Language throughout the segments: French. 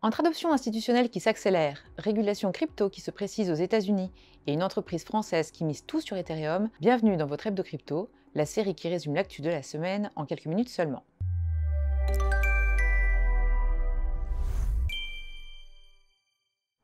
Entre adoption institutionnelle qui s'accélère, régulation crypto qui se précise aux États-Unis et une entreprise française qui mise tout sur Ethereum, bienvenue dans votre Hebdo Crypto, la série qui résume l'actu de la semaine en quelques minutes seulement.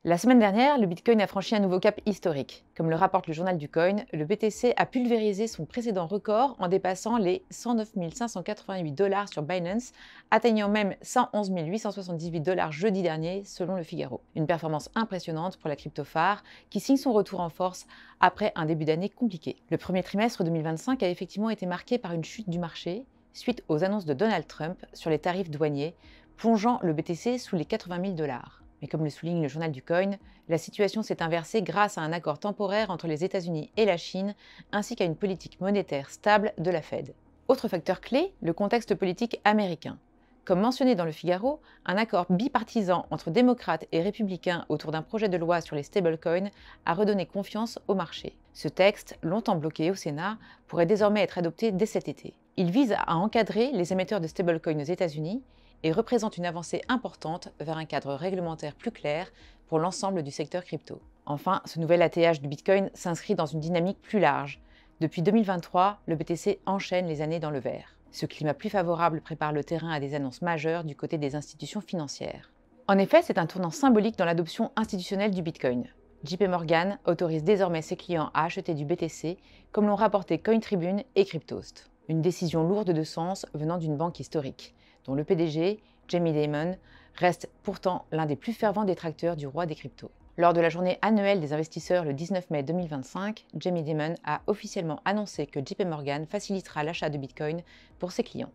La semaine dernière, le Bitcoin a franchi un nouveau cap historique. Comme le rapporte le journal du Coin, le BTC a pulvérisé son précédent record en dépassant les 109 588 $ sur Binance, atteignant même 111 878 $ jeudi dernier, selon le Figaro. Une performance impressionnante pour la crypto phare, qui signe son retour en force après un début d'année compliqué. Le premier trimestre 2025 a effectivement été marqué par une chute du marché, suite aux annonces de Donald Trump sur les tarifs douaniers, plongeant le BTC sous les 80 000 $. Mais comme le souligne le journal du Coin, la situation s'est inversée grâce à un accord temporaire entre les États-Unis et la Chine, ainsi qu'à une politique monétaire stable de la Fed. Autre facteur clé, le contexte politique américain. Comme mentionné dans le Figaro, un accord bipartisan entre démocrates et républicains autour d'un projet de loi sur les stablecoins a redonné confiance au marché. Ce texte, longtemps bloqué au Sénat, pourrait désormais être adopté dès cet été. Il vise à encadrer les émetteurs de stablecoins aux États-Unis et représente une avancée importante vers un cadre réglementaire plus clair pour l'ensemble du secteur crypto. Enfin, ce nouvel ATH du Bitcoin s'inscrit dans une dynamique plus large. Depuis 2023, le BTC enchaîne les années dans le vert. Ce climat plus favorable prépare le terrain à des annonces majeures du côté des institutions financières. En effet, c'est un tournant symbolique dans l'adoption institutionnelle du Bitcoin. JP Morgan autorise désormais ses clients à acheter du BTC, comme l'ont rapporté CoinTribune et Cryptost. Une décision lourde de sens venant d'une banque historique, dont le PDG, Jamie Dimon, reste pourtant l'un des plus fervents détracteurs du roi des cryptos. Lors de la journée annuelle des investisseurs le 19 mai 2025, Jamie Dimon a officiellement annoncé que JP Morgan facilitera l'achat de Bitcoin pour ses clients.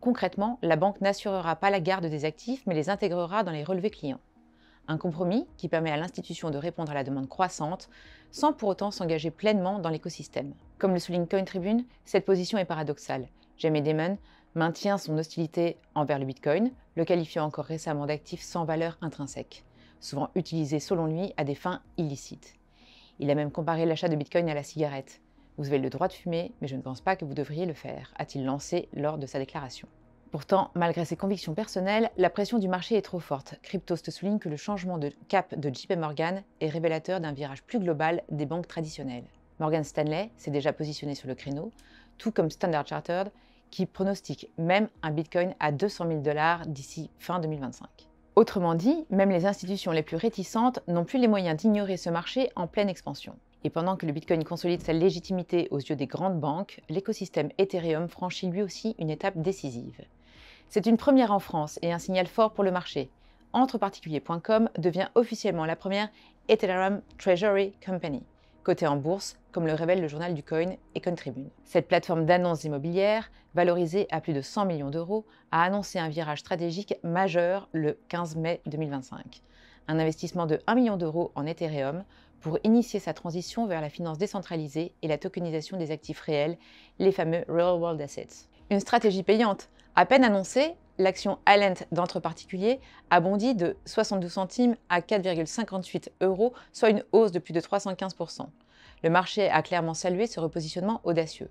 Concrètement, la banque n'assurera pas la garde des actifs, mais les intégrera dans les relevés clients. Un compromis qui permet à l'institution de répondre à la demande croissante, sans pour autant s'engager pleinement dans l'écosystème. Comme le souligne CoinTribune, cette position est paradoxale. Jamie Dimon maintient son hostilité envers le Bitcoin, le qualifiant encore récemment d'actif sans valeur intrinsèque, souvent utilisé selon lui à des fins illicites. Il a même comparé l'achat de Bitcoin à la cigarette. « Vous avez le droit de fumer, mais je ne pense pas que vous devriez le faire », a-t-il lancé lors de sa déclaration. Pourtant, malgré ses convictions personnelles, la pression du marché est trop forte. Cryptost souligne que le changement de cap de JP Morgan est révélateur d'un virage plus global des banques traditionnelles. Morgan Stanley s'est déjà positionné sur le créneau, tout comme Standard Chartered, qui pronostique même un Bitcoin à 200 000 $ d'ici fin 2025. Autrement dit, même les institutions les plus réticentes n'ont plus les moyens d'ignorer ce marché en pleine expansion. Et pendant que le Bitcoin consolide sa légitimité aux yeux des grandes banques, l'écosystème Ethereum franchit lui aussi une étape décisive. C'est une première en France et un signal fort pour le marché. Entreparticulier.com devient officiellement la première Ethereum Treasury Company, cotée en bourse, comme le révèle le journal du Coin et CoinTribune. Cette plateforme d'annonces immobilières, valorisée à plus de 100 millions €, a annoncé un virage stratégique majeur le 15 mai 2025. Un investissement de 1 million € en Ethereum pour initier sa transition vers la finance décentralisée et la tokenisation des actifs réels, les fameux Real World Assets. Une stratégie payante. À peine annoncée, l'action Alent d'entre particuliers a bondi de 72 centimes à 4,58 €, soit une hausse de plus de 315 %. Le marché a clairement salué ce repositionnement audacieux.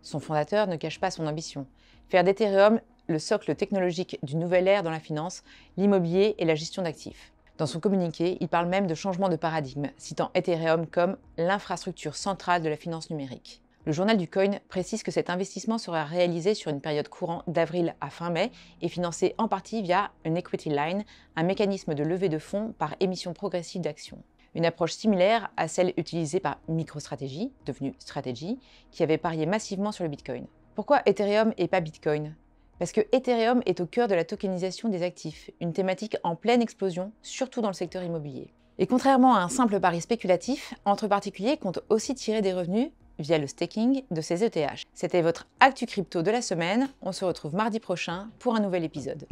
Son fondateur ne cache pas son ambition, faire d'Ethereum le socle technologique d'une nouvelle ère dans la finance, l'immobilier et la gestion d'actifs. Dans son communiqué, il parle même de changement de paradigme, citant Ethereum comme l'infrastructure centrale de la finance numérique. Le journal du Coin précise que cet investissement sera réalisé sur une période courant d'avril à fin mai et financé en partie via une equity line, un mécanisme de levée de fonds par émission progressive d'actions. Une approche similaire à celle utilisée par MicroStrategy, devenue Strategy, qui avait parié massivement sur le Bitcoin. Pourquoi Ethereum et pas Bitcoin ? Parce que Ethereum est au cœur de la tokenisation des actifs, une thématique en pleine explosion, surtout dans le secteur immobilier. Et contrairement à un simple pari spéculatif, Entre particuliers compte aussi tirer des revenus via le staking de ses ETH. C'était votre Actu Crypto de la semaine. On se retrouve mardi prochain pour un nouvel épisode.